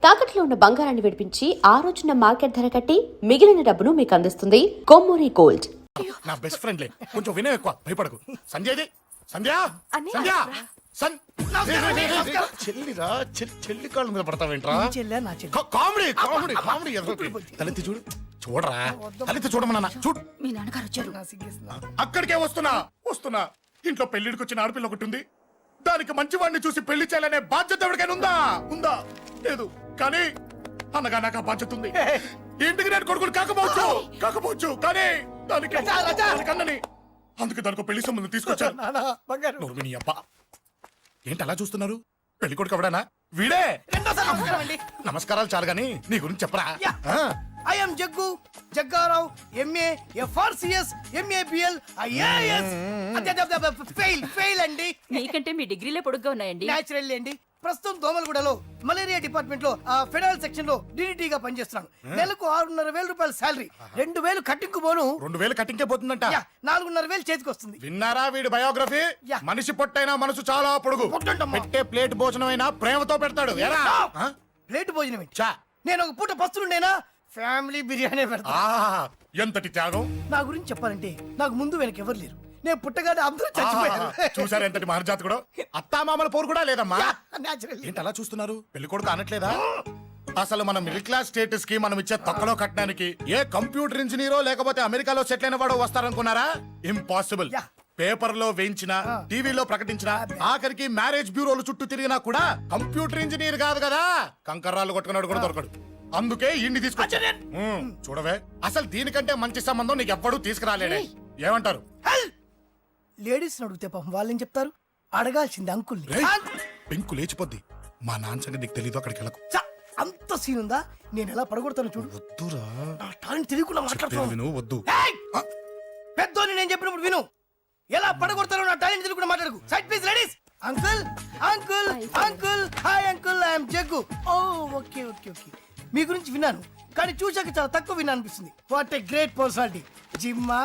తాకట్లో ఉన్న బంగారాన్ని విడిపించి ఆ రోజున మార్కెట్ ధర కట్టి మిగిలిన డబ్బును మీకు అందిస్తుంది కొమ్మూరి గోల్డ్. నా బెస్ట్ ఫ్రెండ్లే, కొంచెం వినయం ఎక్కువ, భయపడకు. సంధ్యది సంధ్య సంధ్య చెల్లిరా, చెల్లి కాళ్ళ మీద పడతావేంట్రా? Comedy comedy comedy. తలెత్తి చూడు, చూడరా, తలెత్తి చూడమన్నా, చూడు. మీ నాన్నగారు వచ్చారు. అక్కడికే వస్తున్నా. ఇంట్లో పెళ్లిడికి వచ్చిన ఆడపిల్ల ఒకటి ఉంది. దానికి మంచివాడిని చూసి పెళ్లి చేయాలనే బాధ్యత ఎవరికైనా ఉందా? లేదు. కానీ అన్నగా నాకు ఆ బాధ్యత ఉంది. ఇంటికి నేను కొడుకుని కాకపోవచ్చు కానీ దానికి అన్నని, అందుకే దానికి పెళ్లి సంబంధం తీసుకొచ్చాను. నీ అబ్బా ఏంటి అలా చూస్తున్నారు? పెళ్లి కొడుకు ఎవడానా? వీడే. నమస్కారాలు చాలు గాని నీ గురించి చెప్పరా. I am Jaggu, Jaggarao, MA, FRCS, MABL, IAS. Fail అండి. మీకంటే మీ డిగ్రీలే పొడుగ్గా ఉన్నాయండి. న్యాచురల్ అండి. ప్రస్తుతం దోమలగూడలో మలేరియా డిపార్ట్మెంట్ లో ఫెడరల్ సెక్షన్ లో DDT గా పనిచేస్తున్నాను. నెలకు 6,500 రూపాయల శాలరీ, 2,000 కట్టింగ్ పోను. 2,000 కట్టింకే పోతుందంట. 4,500 చేతికి వస్తుంది. విన్నారా వీడి బయోగ్రఫీ? మనిషి పొట్టైనా మనసు చాలా పొడుగు. పెట్టే ప్లేట్ భోజనం అయినా ప్రేమతో పెడతాడు. ప్లేట్ భోజనం ఏంటి? నేను ఒక పూట పస్తులుండేనా? ఫ్యామిలీ బిర్యానీ పెడతా. ఎంతటి త్యాగం! నా గురించి చెప్పాలంటే నాకు ముందు వెనక ఎవరు లేరు. నేను పుట్టగానే అందరూ చచ్చిపోయారు. చూసారు ఎంతటి మహర్జాత్ కూడా. అత్తామామల పోరు కూడా లేదమ్మా. న్యాచురల్. ఏంటి అలా చూస్తున్నారు? పెళ్లి కొడుకు అనట్లేదా? అసలు మన మిడిల్ క్లాస్ స్టేటస్ కి మనం ఇచ్చే తక్కువలో కట్టడానికి ఏ కంప్యూటర్ ఇంజనీరో లేకపోతే అమెరికాలో సెటిల్ అయిన వాడు వస్తారనుకున్నారా? ఇంపాసిబుల్. పేపర్ లో వేయించిన, టీవీలో ప్రకటించిన, ఆఖరికి మ్యారేజ్ బ్యూరోలు చుట్టూ తిరిగినా కూడా కంప్యూటర్ ఇంజనీర్ కాదు కదా, కంకర్రాలు కొట్టుకున్నాడు కూడా దొరకడు. అందుకే ఇండి తీసుకొచ్చా. చూడవే, అసలు దీనికంటే మంచి సంబంధం నీకు ఎవ్వడూ తీసుకురాలేడే. ఏమంటారు? లేడీస్ అడిగితే పాపం వాళ్ళేం చెప్తారు? అడగాల్సింది అంకుల్. పెంకు లేచిపోద్ది. మా నాన్న సంగతి నీకు తెలీదు, అక్కడికి వెళ్ళకు. అంత సీన్ ఉందా? నేను ఎలా పడగొడతాను చూడు. వద్దురా, నా టాలెంట్ తెలియకుండా మాట్లాడుతున్నావు. విను, వద్దు. పెద్దోని నేను చెప్పినప్పుడు విను. ఎలా పడగొడతారో నా టాలెంట్ తెలియకుండా మాట్లాడకు. Side please ladies. Uncle uncle uncle, hi uncle, I'm Jaggu. Oh okay okay okay. మీ గురించి విన్నాను కానీ చూశాక చాలా తక్కువ విన్నా అనిపిస్తుంది. What a great personality. జిమ్మా,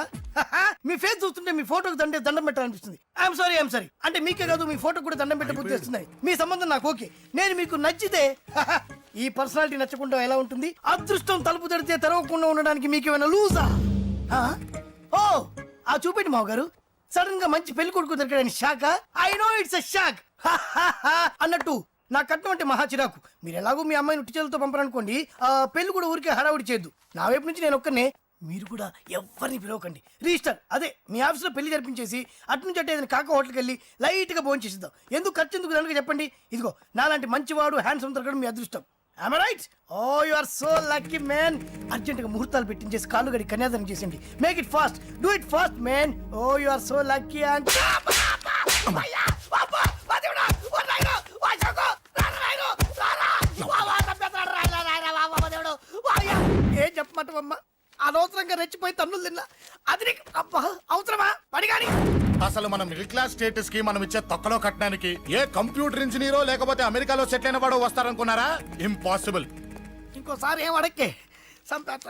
మీ ఫేస్ చూస్తుంటే మీ ఫోటోకి దండం పెట్టాలనిపిస్తుంది. ఐఎమ్ సారీ అంటే మీకే కాదు, మీ ఫోటో కూడా దండం పెట్ట బుద్ధి వస్తున్నాయి. మీ సంబంధం నాకు ఓకే. నేను మీకు నచ్చితే ఈ పర్సనాలిటీ నచ్చకుండా ఎలా ఉంటుంది? అదృష్టం తలుపు తెరితే తెరవకుండా ఉండడానికి మీకేమైనా లూజా? ఓ ఆ చూపెట్టి మావ గారు, సడన్ గా మంచి పెళ్లి కొడుకు దొరికాడని shock. I know it's a shock అన్నట్టు నా కట్నం అంటే మహా చిరాకు. మీరు ఎలాగో మీ అమ్మాయిని ఉట్టి చేతులతో పంపరనుకోండి, పెళ్లి కూడా ఊరికే హడావుడి చేయొద్దు. నా వైపు నుంచి నేను ఒక్కనే, మీరు కూడా ఎవరిని పిలవకండి. రిజిస్టర్ అదే మీ ఆఫీస్లో పెళ్లి జరిపించేసి అటు నుంచి అంటే ఏదైనా కాక హోటల్కి వెళ్ళి లైట్గా భోజనం చేసిద్దాం. ఎందుకు ఖర్చు ఎందుకు దానికి చెప్పండి. ఇదిగో నాలాంటి మంచివాడు హ్యాండ్సమ్ దొరకడం మీ అదృష్టం. Am I right? Oh, you are so lucky, man. అర్జెంటుగా ముహూర్తాలు పెట్టించేసి కాళ్ళు గడి కన్యాదానం చేసేయండి. Make it fast, do it fast, man. Oh, you are so lucky and ఏం చెప్పమంటావమ్మా? అనవసరంగా రెచ్చిపోయి తన్నులు తిన్నా. అది అబ్బా అవసరమా? పడిగాని అసలు మన మిడిల్ క్లాస్ స్టేటస్ కి మనం ఇచ్చే తక్కువలో కట్టడానికి ఏ కంప్యూటర్ ఇంజనీరో లేకపోతే అమెరికాలో సెటిల్ అయిన వాడు వస్తారనుకున్నారా? ఇంపాసిబుల్. ఇంకోసారి ఏం అడక్కే సంపేట.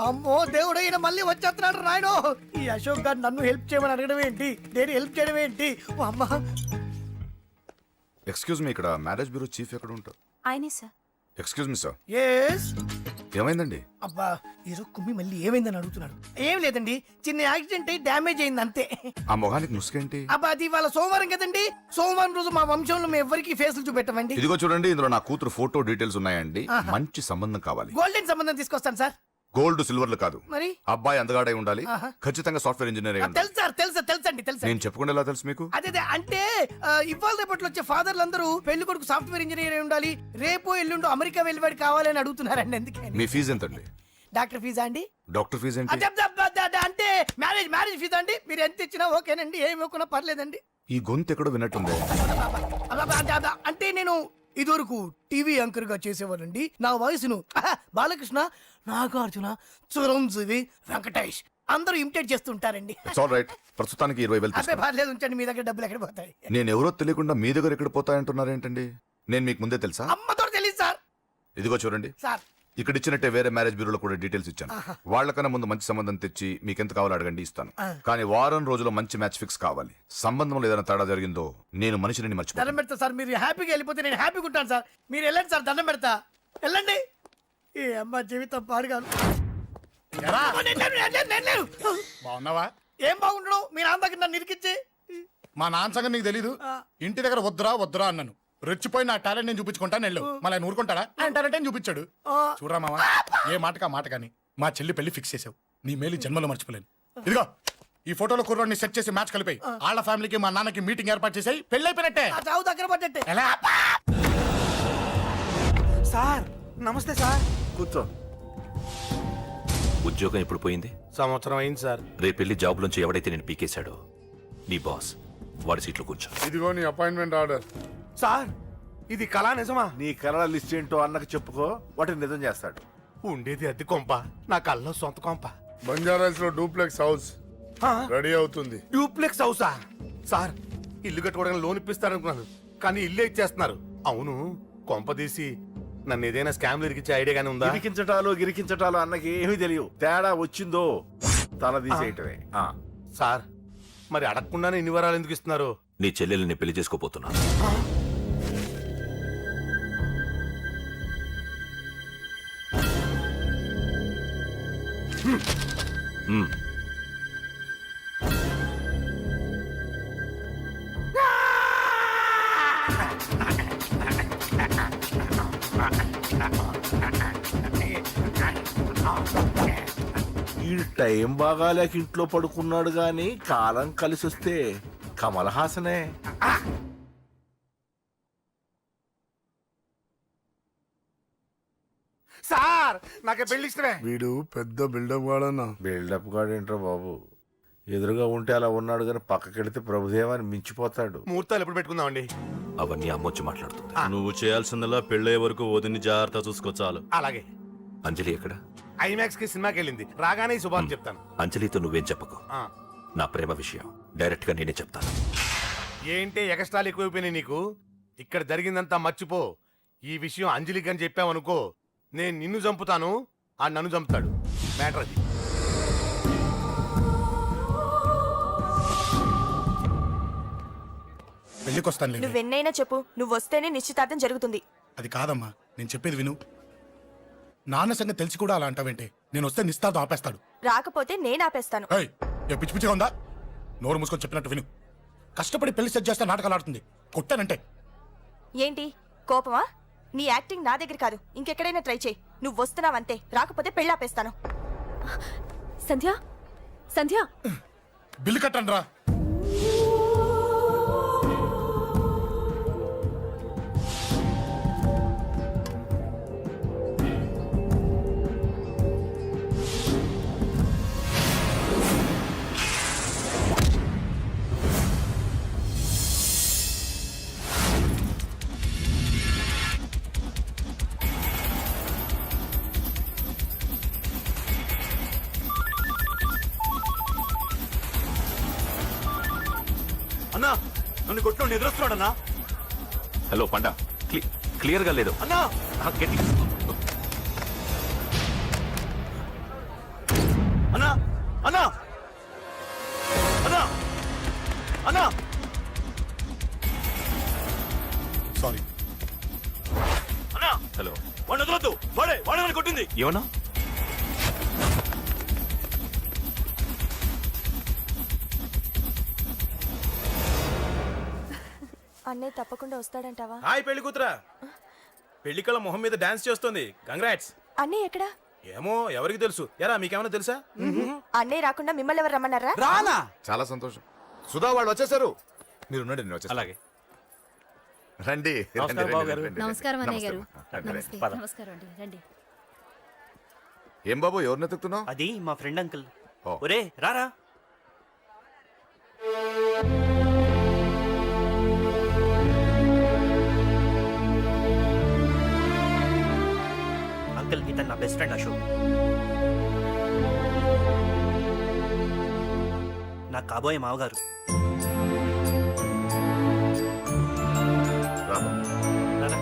అమ్మో దేవుడు, ఈయన మళ్ళీ వచ్చేస్తున్నాడు రాయడు. ఈ అశోక్ గారు నన్ను హెల్ప్ చేయమని అడగడం ఏంటి, నేను హెల్ప్ చేయడం ఏంటి? అమ్మా ఎక్స్క్యూజ్ మీ, ఇక్కడ మ్యారేజ్ బ్యూరో చీఫ్ ఎక్కడ ఉంటారు? ఆయనే sir. Excuse me sir. Yes. ఏమైందండి? అబ్బా ఏదో కుమ్మి మళ్ళీ ఏమైందని అడుగుతున్నాడు. ఏం లేదండి, చిన్న యాక్సిడెంట్ అయి డ్యామేజ్ అయింది అంతే. ఆ మొహానికి ముసుకేంటి? అబ్బా అది ఇవాళ సోమవారం కదండి. సోమవారం రోజు మా వంశంలో మేము ఎవరికి ఫేసులు చూపెట్టమండి. ఇదిగో చూడండి, ఇందులో నా కూతురు ఫోటో డీటెయిల్స్ ఉన్నాయండి. మంచి సంబంధం కావాలి. గోల్డెన్ సంబంధం తీసుకొస్తాను సార్. గోల్డ్ సిల్వర్లు కాదు, మరి అబ్బాయి అందగాడై ఉండాలి. ఖచ్చితంగా సాఫ్ట్వేర్ ఇంజనీర్ అయి ఉండాలి. తెలుసు సార్, తెలుసండి. నేను చెప్పకుండా ఎలా తెలుసు మీకు? అదే అంటే ఇవాళ రేపట్లో వచ్చే ఫాదర్లు అందరూ పెళ్లి కొడుకు సాఫ్ట్వేర్ ఇంజనీర్ అయి ఉండాలి, రేపు ఎల్లుండి అమెరికా వెళ్ళివాడు కావాలని అడుగుతున్నారండి. ఎందుకని? మీ ఫీజు ఎంతండి? డాక్టర్ ఫీజా అండి? డాక్టర్ ఫీజు ఏంటి? అంటే మ్యారేజ్ ఫీజా అండి. మీరు ఎంత ఇచ్చినా ఓకేనండి, ఏమి ఇవ్వకున్నా పర్లేదండి. ఈ గొంతు ఎక్కడో విన్నట్టుంది. అంటే నేను ఇదివరకు టీవీ యాంకర్ గా చేసేవాడండి. నా వయసును బాలకృష్ణ, నాగార్జున, చిరంజీవి, వెంకటేష్ అందరూ ఇమిటేట్ చేస్తుంటారండి. ప్రస్తుతానికి 20,000. పర్లేదు ఉంచండి, మీ దగ్గర డబ్బులు ఎక్కడ పోతాయి? నేను ఎవరో తెలియకుండా మీ దగ్గర ఎక్కడ పోతాయంటున్నారేంటండి? నేను మీకు ముందే తెలుసా? అమ్మతో తెలియదు సార్. ఇదిగో చూడండి సార్, ఇక్కడ ఇచ్చినట్టే వేరే మ్యారేజ్ బ్యూరోలో కూడా డీటెయిల్స్ ఇచ్చాను. వాళ్ళకన్నా ముందు మంచి సంబంధం తెచ్చి మీకు ఎంత కావాలో అడగండి, ఇస్తాను. కానీ వారం రోజుల్లో మంచి మ్యాచ్ ఫిక్స్ కావాలి. సంబంధంలో ఏదైనా తేడా జరిగిందో నేను మనిషిని మర్చిపోతాను. దండం పెడతా సార్, మీరు హ్యాపీగా వెళ్ళిపోతే నేను హ్యాపీగా ఉంటాను సార్. మీరు వెళ్ళండి సార్, దండం పెడతా. వెళ్ళండి. ఈ అమ్మ జీవితం పాడుగాను. ఎరా, నేను లేను. బాగున్నావా? ఏం బాగుండడం, మీ నాన్న దగ్గర నన్ను ఇరికిచ్చి. మా నాన్న సంగతి నీకు తెలీదు. ఇంటి దగ్గర వద్దురా వద్దురా అన్నాను. రెచ్చిపోయి నా టాలెంట్ నేను చూపించుకుంటాను వెళ్ళు. మళ్ళీ ఆయన ఊరుకుంటాడా? ఆయన టాలెంట్ అని చూపించాడు. చూడరా మావా, ఏ మాటకా మాట కానీ మా చెల్లి పెళ్లి ఫిక్స్ చేసావు. నీ మేలు జన్మలో మర్చిపోలేను. ఇదిగో ఈ ఫోటోలో కుర్రాన్ని సెట్ చేసి మ్యాచ్ కలిపాయి. వాళ్ళ ఫ్యామిలీకి మా నాన్నకి మీటింగ్ ఏర్పాటు చేసాయి. పెళ్లి అయిపోయినట్టే. ఆ చావు దగ్గర పడ్డట్టే. ఎలా? సార్ నమస్తే సార్. కూర్చో. ఉద్యోగం ఎప్పుడు పోయింది? సంవత్సరం అయింది సార్. రేపెళ్ళి జాబ్ నుంచి ఎవడైతే నేను పీకేశాడో నీ బాస్ వాడి సీట్లో కూర్చో. ఇదిగో నీ అపాయింట్మెంట్ ఆర్డర్. సార్ ఇది కళా నిజమా? నీ కలల లిస్ట్ ఏంటో అన్నకు చెప్పుకో, వాటిని నిజం చేస్తాడు. ఉండేది అద్దె కొంప, నా కళ్ళలో సొంత కొంప. బంజారాస్ లో డూప్లెక్స్ హౌస్ రెడీ అవుతుంది. డూప్లెక్స్ హౌసా? సార్ ఇల్లు కట్టుకోవడానికి లోన్ ఇప్పిస్తారనుకున్నాను, కానీ ఇల్లే ఇచ్చేస్తున్నారు. అవును, కొంప తీసి నన్ను ఏదైనా స్కామ్ ఇరికిచ్చే ఐడియా గానీ ఉందా? గిరికించటాలు అన్నకి ఏమీ తెలియవు. తేడా వచ్చిందో తల తీసేయటమే. సార్ మరి అడగకుండానే ఇన్ని వరాలు ఎందుకు ఇస్తున్నారు? నీ చెల్లెల్ని పెళ్లి చేసుకోపోతున్నా. ఈ టైం బాగాలేక ఇంట్లో పడుకున్నాడు గాని కాలం కలిసి వస్తే కమల్ హాసనే. సార్ నాకే పెళ్లి ఇష్టమే. వీడు పెద్ద బిల్డప్ వాడన్నా. బిల్డప్ గాడేంట్రా బాబు, ఎదురుగా ఉంటే అలా ఉన్నాడు గాని పక్కకెడితే ప్రభుదేవాన్ని మించిపోతాడు. ముహూర్తాలు ఎప్పుడు పెట్టుకుందామండి? అవన్నీ అమ్మొచ్చి మాట్లాడుతుంది. నువ్వు చేయాల్సిందలా పెళ్ళే వరకు వదిని జాగ్రత్త చూసుకో చాలు. అలాగే. అంజలి ఎక్కడ? ఐమాక్స్ కి సినిమాకి వెళ్ళింది, రాగానే శుభాన్ని చెప్తాను. అంజలితో నువ్వేం చెప్పకు. ఆ. నా ప్రేమ విషయం డైరెక్ట్ గా నేనే చెప్తాను. ఏంటి ఎగస్ట్రాలు ఎక్కువైపోయినాయి నీకు? ఇక్కడ జరిగిందంతా మర్చిపో. ఈ విషయం అంజలికి అని చెప్పావనుకో, నేను నిన్ను చంపుతాను, ఆ నన్ను చంపుతాడు. మ్యాటర్ అది. పెళ్లికొస్తాను. నువ్వెన్నైనా చెప్పు, నువ్వు వస్తేనే నిశ్చితార్థం జరుగుతుంది. అది కాదమ్మా, నేను చెప్పేది విను. నాన్న సంగతి తెలిసి కూడా అలా అంటావేంటే? నేను వస్తే నిస్తాతో ఆపేస్తాడు. రాకపోతే నేను ఆపేస్తాను. ఏయ్, ఏ పిచ్చి పిచ్చిగా ఉందా? నోరు మూసుకొని చెప్పినట్టు విను. కష్టపడి పెళ్లి సెట్ చేస్తే నాటకాలు ఆడుతుంది. కొట్టానంటే ఏంటి కోపమా? నీ యాక్టింగ్ నా దగ్గర కాదు, ఇంకెక్కడైనా ట్రై చేయి. నువ్వు వస్తున్నావంతే, రాకపోతే పెళ్ళాపేస్తాను. సంధ్య, సంధ్య, బిల్లు కట్టండి రా. అన్నా నన్ను కొట్టు నిద్రస్తున్నాడన్నా. హలో పండా, క్లియర్ గా లేదు అన్నా. గట్టి. అన్నా అన్నా అన్నా అన్నా. సారీ. అన్నా హలో, వాడిని వదలొద్దు. వాడే నన్ను కొట్టింది. ఏమన్నా? అన్నయ్య తప్పకుండా వస్తాడంటావా? హాయ్ పెళ్లి కూతురా. పెళ్లి కళ మొహం మీద డాన్స్ చేస్తుంది. కంగ్రాట్స్. అన్నయ్య ఎక్కడా? ఏమో ఎవరికి తెలుసు. ఎరా మీకేమైనా తెలుసా? అన్నయ్య రాకుండా మిమ్మల్ని ఎవరు రమ్మన్నారా? రానా? చాలా సంతోషం. సుధా వాళ్ళు వచ్చేసారు. మీరు ఉండండి, నేను వచ్చేస్తాను. అలాగే. రండి నమస్కారం రండి, బాబు రండి, గారు. రండి. నమస్కారం అన్నయ్య గారు. రండి, రండి. నమస్కారం అండి, రండి. ఏం బాబు, ఎవరిని ఎత్తుకుతున్నావు? అది మా ఫ్రెండ్ అంకుల్. ఓ. ఒరే రారా. అంకుల్ ఇతను నా బెస్ట్ ఫ్రెండ్ అశోక్. నా కాబోయే మావగారు. రా బాబు. రారా.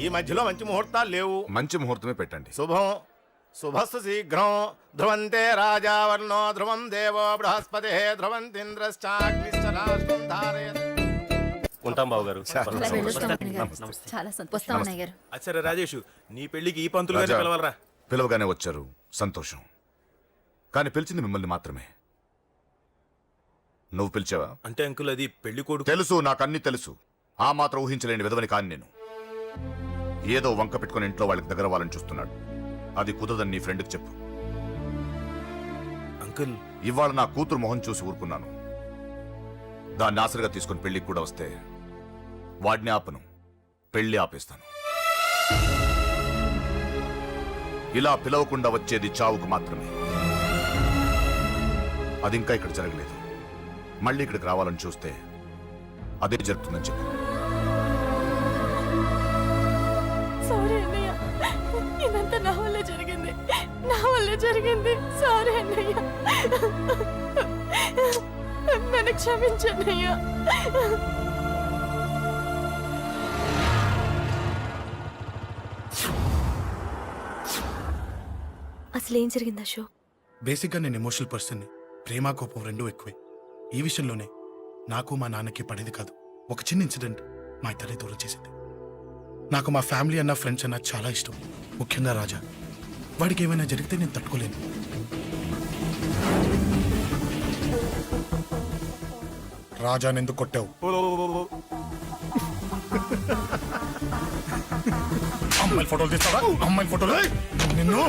ఈ మధ్యలో మంచి ముహూర్తాలు లేవు. మంచి ముహూర్తమే పెట్టండి. శుభం శుభస్సు శీఘ్రం ధ్రువంతే రాజావర్ణో ధ్రువం దేవో బృహస్పతి ధ్రువంతింద్రశ్చాగ్నిశ్చ రాష్ట్రం ధారయత్. ఉంటాం బాబు గారు. చాలా సంతోషం గారు. అచ్చరే రాజేష్, నీ పెళ్లికి ఈ పంతులు గారిని రాజా, పిలవాలరా. పిలవగానే వచ్చారు, సంతోషం. కానీ పిలిచింది మిమ్మల్ని మాత్రమే. నువ్వు పిలిచావా? అంటే అంకుల్ అది పెళ్లి కొడుకు. తెలుసు, నాకన్నీ తెలుసు. ఆ మాత్రం ఊహించలేని విధవని కాని నేను. ఏదో వంక పెట్టుకుని ఇంట్లో వాళ్ళకి దగ్గర వాళ్ళని చూస్తున్నాడు. అది కుదరదని నీ ఫ్రెండ్కి చెప్పు. అంకుల్ ఇవాళ నా కూతురు మొహం చూసి ఊరుకున్నాను. దాన్ని ఆసరిగా తీసుకుని పెళ్లికి కూడా వస్తే వాడిని ఆపను, పెళ్లి ఆపేస్తాను. ఇలా పిలవకుండా వచ్చేది చావుకు మాత్రమే. అది ఇంకా ఇక్కడ జరగలేదు. మళ్ళీ ఇక్కడికి రావాలని చూస్తే అదే జరుగుతుందని చెప్పు. సారీ అన్నయ్య, ఇదంతా నా వల్ల జరిగింది, నా వల్ల జరిగింది. సారీ అన్నయ్య, నన్ను క్షమించన్నయ్య. అసలు ఏం జరిగింది అశోక్? బేసిక్గా నేను ఎమోషనల్ పర్సన్ని. ప్రేమ కోపం రెండూ ఎక్కువే. ఈ విషయంలోనే నాకు మా నాన్నకి పడేది కాదు. ఒక చిన్న ఇన్సిడెంట్ మా ఇద్దరిని దూరం చేసింది. నాకు మా ఫ్యామిలీ అన్న ఫ్రెండ్స్ అన్న చాలా ఇష్టం, ముఖ్యంగా రాజా. వాడికి ఏమైనా జరిగితే నేను తట్టుకోలేను. రాజాని ఎందుకు కొట్టావు? అమ్మాయిల ఫోటోలు తీస్తావా? అమ్మాయిల ఫోటోలు నిన్ను.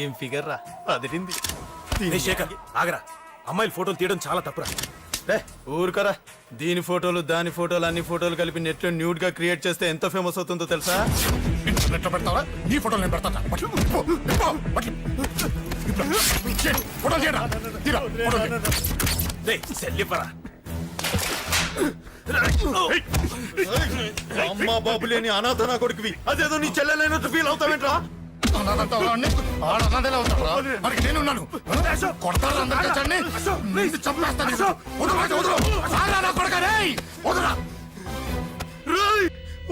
ఏం ఫిగర్ రా, అదిరింది. శేఖర్ ఆగరా, అమ్మాయిల ఫోటోలు తీయడం చాలా తప్పురా. ఊరుకరా, దీని ఫోటోలు దాని ఫోటోలు అన్ని ఫోటోలు కలిపి నెట్ లో న్యూడ్ గా క్రియేట్ చేస్తే ఎంత ఫేమస్ అవుతుందో తెలుసా? ఇంటర్నెట్ లో పెడతావా? నీ ఫోటోలు నేను పెడతా. ఫోటోలు చేయరా, తీరా ఫోటోలు చేయి. సెల్లిపరా. అమ్మా బాబు లేని అనాథ నా కొడుకువి, అదేదో నీ చెల్లెలైనట్టు ఫీల్ అవుతావేంట్రా? మనకి నేనున్నాను. కొడతారు అందరికీ చండి. నిన్ను చంపేస్తాను.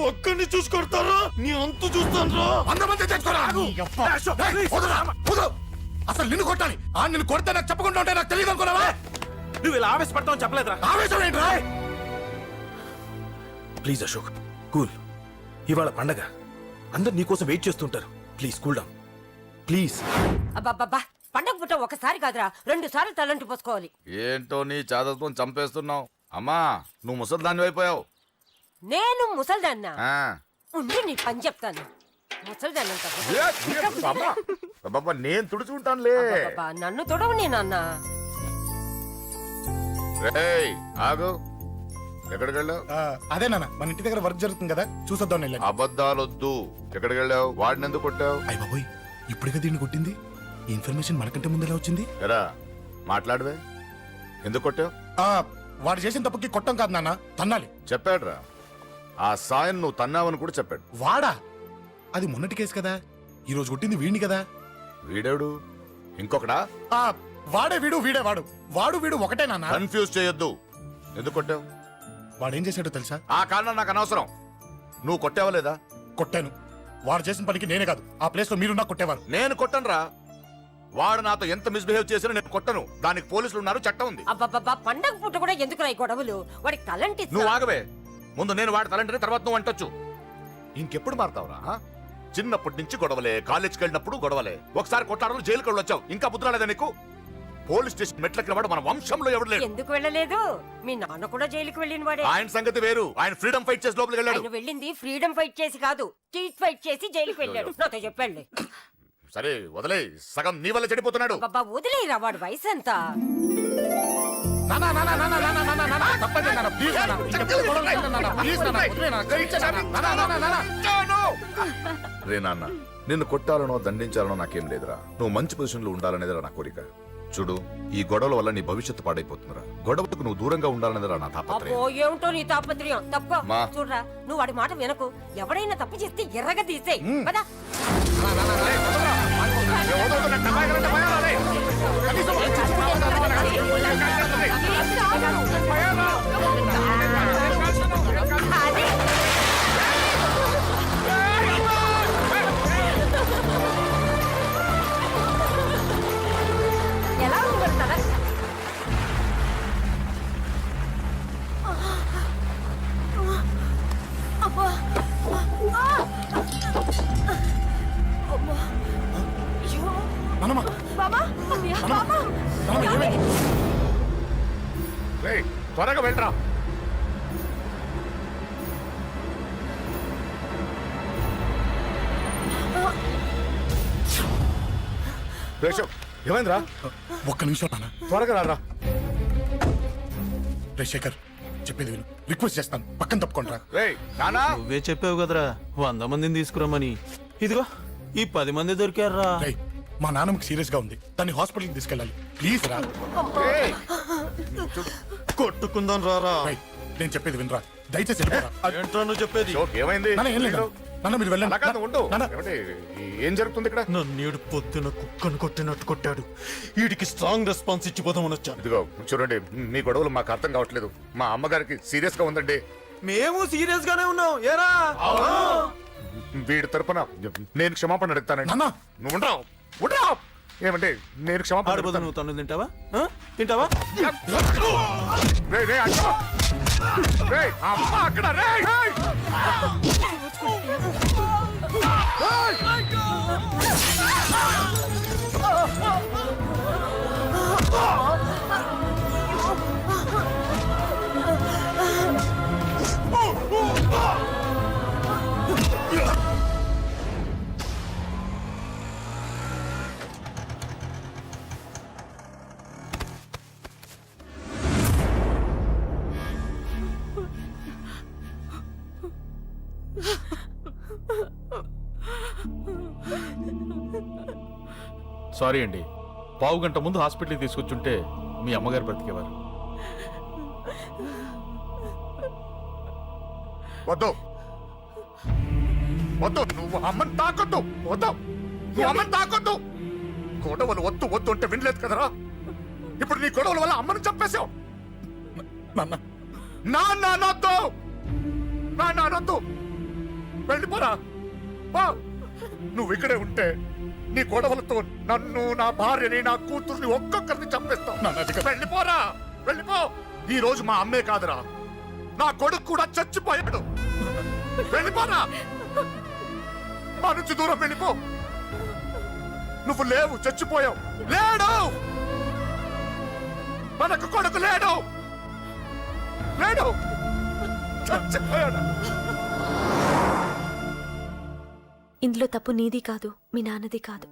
ఒక్కడిని చూసి కొడతారా? నీ అంతు చూస్తాను. అంతమంది తెచ్చుకోరా. అసలు నిన్ను కొట్టాలి. నిన్ను కొడితే నాకు చెప్పకుండా ఉంటే నాకు తెలియదు అనుకున్నావా? నువ్వు ఇలా ఆవేశపడతావు చెప్పలేదురా. ఆవేశం ఏంట్రా? Please Ashok, cool. ఇవాళ పండగ, అందరు నీకోసం వెయిట్ చేస్తుంటారు. Please cool down, please. అబ్బబ్బబ్బా, పండగ పుట్ట ఒకసారి కాదురా, 2 సార్లు తలంటి పోసుకోవాలి. ఏంటో నీ చాదత్వం చంపేస్తున్నావు. అమ్మా, నువ్వు ముసలి దాన్ని అయిపోయావు. నేను ముసల్దాన్నా ఉండి నీ పని చెప్తాను. ముసల్దాన్నంత నేను తుడుచుకుంటానులే. నన్ను తొడవు నీ నాన్న. రేయ్, ఆగు. ఎక్కడికి వెళ్ళావు? అదే నాన్న, మన ఇంటి దగ్గర వర్క్ జరుగుతుంది కదా, చూసొద్దాం వెళ్ళాను. అబద్ధాలొద్దు. ఎక్కడికి వెళ్ళావు? వాడిని ఎందుకు కొట్టావు? అయ్య బాబోయ్, ఇప్పుడుగా దీన్ని కొట్టింది. ఈ ఇన్ఫర్మేషన్ మనకంటే ముందు ఎలా వచ్చింది? ఎరా మాట్లాడవే, ఎందుకు కొట్టావు? వాడు చేసిన తప్పుకి కొట్టం కాదు నాన్న, తన్నాలి. చెప్పాడురా, ఆ సాయం నువ్వు తన్నావని కూడా చెప్పాడు. వాడా? అది మొన్నటి కేసు కదా, ఈ రోజు కొట్టింది వీడిని కదా. వీడేడు ఇంకొకడా? వాడే వీడు, వీడే వాడు. వాడు వీడు ఒకటే నాన్న. కన్ఫ్యూజ్ చేయొద్దు. ఎందుకు కొట్టావు? వాడేం చేశాడో తెలుసా? ఆ కారణం నాకు అనవసరం. నువ్వు కొట్టావా లేదా? కొట్టాను. వాడు చేసిన పనికి నేనే కాదు, ఆ ప్లేస్ లో మీరు నాకు కొట్టేవారు. నేను కొట్టనురా. వాడు నాతో ఎంత మిస్బిహేవ్ చేసినా నేను కొట్టను. దానికి పోలీసులు ఉన్నారు, చట్టం ఉంది. అబ్బబ్బబ్బా, పండగ పుట్ట కూడా ఎందుకురా ఈ గొడవలు? వాడికి తలంటి నువ్వు ఆగవే. ముందు నేను వాడి తలంటే తర్వాత నువ్వు అంటొచ్చు. ఇంకెప్పుడు మారుతావురా? చిన్నప్పటి నుంచి గొడవలే, కాలేజ్కి వెళ్ళినప్పుడు గొడవలే. ఒకసారి కొట్టాడలు జైలుకి వచ్చావు, ఇంకా బుద్ధి రాలేదా నీకు? పోలీస్ స్టేషన్ మెట్లకి వాడు మన వంశంలో ఎవడు లేడు. ఎందుకు వెళ్ళలేదు? మీ నాన్న కూడా జైలుకి వెళ్ళిన వాడే. ఆయన సంగతి వేరు. ఆయన ఫ్రీడమ్ ఫైట్ చేసి లోపలికి వెళ్ళాడు. ఆయన వెళ్ళింది ఫ్రీడమ్ ఫైట్ చేసి కాదు, స్ట్రీట్ ఫైట్ చేసి జైలుకి వెళ్ళాడు. నాతో చెప్పండి. సరే వదిలే, సగం నీ వల్ల చెడిపోతున్నాడు. బాబా వదిలేరా, వాడు వయసు ఎంత? రే నాన్న, నిన్ను కొట్టాలనో దండించాలనో నాకేం లేదురా. నువ్వు మంచి పొజిషన్ లో ఉండాలనేదిరా నా కోరిక. చూడు, ఈ గొడవల వల్ల నీ భవిష్యత్తు పాడైపోతుందిరా. గొడవకు నువ్వు దూరంగా ఉండాలనేదిరా నా తాపత్రయం. అబ్బో, ఏమిటో నీ తాపత్రయం. తప్ప మా. చూడరా, నువ్వు వాడి మాట వినకు. ఎవడైనా తప్పు చేస్తే ఎర్రగా తీసేయ్. పద. అదే త్వరగా వెళ్ళరా. రేషవ్, ఏమైందిరా? ఒక్క నిమిషం నాన్న. త్వరగా రారా. రే శేఖర్, చెప్పేది విను. రిక్వెస్ట్ చేస్తాను, పక్కన తప్పుకుంటారా. రేయ్ నానా, నువ్వే చెప్పావు కదరా 100 మందిని తీసుకురమ్మని. ఇదిగో ఈ 10 మంది దొరికారా. రేయ్, మా నాన్నకి సీరియస్ గా ఉంది, దాన్ని హాస్పిటల్కి తీసుకెళ్ళాలి. ప్లీజ్ రా. రేయ్, కొట్టుకుందాం రారా. రేయ్, నేను చెప్పేది వినరా, దయచేసి వెళ్ళిపోరా. ఏంట్రా నువ్వు చెప్పేది? షోక్ ఏమైంది? నాన్న, ఏం లేదు నాన్న, మీరు వెళ్ళండి. అలా కాదు, ఉండు. నాన్న, ఏమండి, ఏం జరుగుతుంది ఇక్కడ? నన్నేడు పొద్దున కుక్కను కొట్టినట్టు కొట్టాడు. వీడికి స్ట్రాంగ్ రెస్పాన్స్ ఇచ్చిపోదామని వచ్చాను. ఇదిగో చూడండి, మీ గొడవలు మాకు అర్థం కావట్లేదు. మా అమ్మగారికి సీరియస్ గా ఉందండి. మేము సీరియస్ గానే ఉన్నాం. ఏరా వీడి తరపున నేను క్షమాపణ అడుగుతానండి. నాన్న. నువ్వు ఉండరావు, ఉండరావు. ఏమంటే నేను క్షమాపణ ఆడిపోతా. అడుగుతాను. నువ్వు తను తింటావా? తింటావా? రేయ్, రేయ్, అక్కడ. రేయ్, అమ్మ అక్కడ. రేయ్, రేయ్. సారీ అండి, పావు గంట ముందు హాస్పిటల్కి తీసుకొచ్చుంటే మీ అమ్మగారు బ్రతికేవారు. వద్దు, వద్దు, నువ్వు అమ్మని తాకొద్దు. వద్దు, నువ్వు అమ్మని తాకొద్దు. గొడవలు వద్దు వద్దు అంటే వినలేదు కదరా. ఇప్పుడు నీ గొడవల వల్ల అమ్మని చంపేశావు. నాన్న, నాన్నొద్దు, నాన్నొద్దు. వెళ్ళిపోరా. పో. నువ్వు ఇక్కడే ఉంటే నీ గొడవలతో నన్ను, నా భార్యని, నా కూతుర్ని ఒక్కొక్కరిని చంపేస్తావు. నాన్న, అది కాదు. వెళ్ళిపోరా, వెళ్ళిపో. ఈ రోజు మా అమ్మే కాదురా, నా కొడుకు కూడా చచ్చిపోయాడు. వెళ్ళిపోరా, మా నుంచి దూరం వెళ్ళిపో. నువ్వు లేవు, చచ్చిపోయావు. లేడు, మనకు కొడుకు లేడు, లేడు, చచ్చిపోయాడు. ఇందులో తప్పు నీది కాదు, మీ నాన్నది కాదు.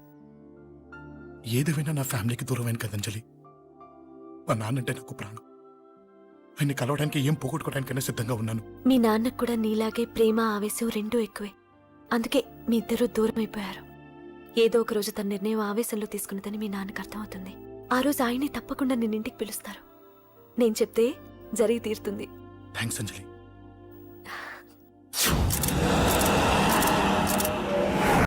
ఏదేమైనా నా ఫ్యామిలీకి దూరమైన కదంజలి. మా నాన్నంటే నాకు ప్రాణం. ఆయన్ని కలవడానికి ఏం పోగొట్టుకోవడానికైనా సిద్ధంగా ఉన్నాను. మీ నాన్నకు కూడా నీలాగే ప్రేమ ఆవేశం రెండూ ఎక్కువే. అందుకే మీ ఇద్దరూ దూరం అయిపోయారు. ఏదో ఒక రోజు తన నిర్ణయం ఆవేశంలో తీసుకున్నదని మీ నాన్నకు అర్థమవుతుంది. ఆ రోజు ఆయనే తప్పకుండా నిన్నింటికి పిలుస్తారు. నేను చెప్తే జరిగి తీరుతుంది. థ్యాంక్స్ అంజలి.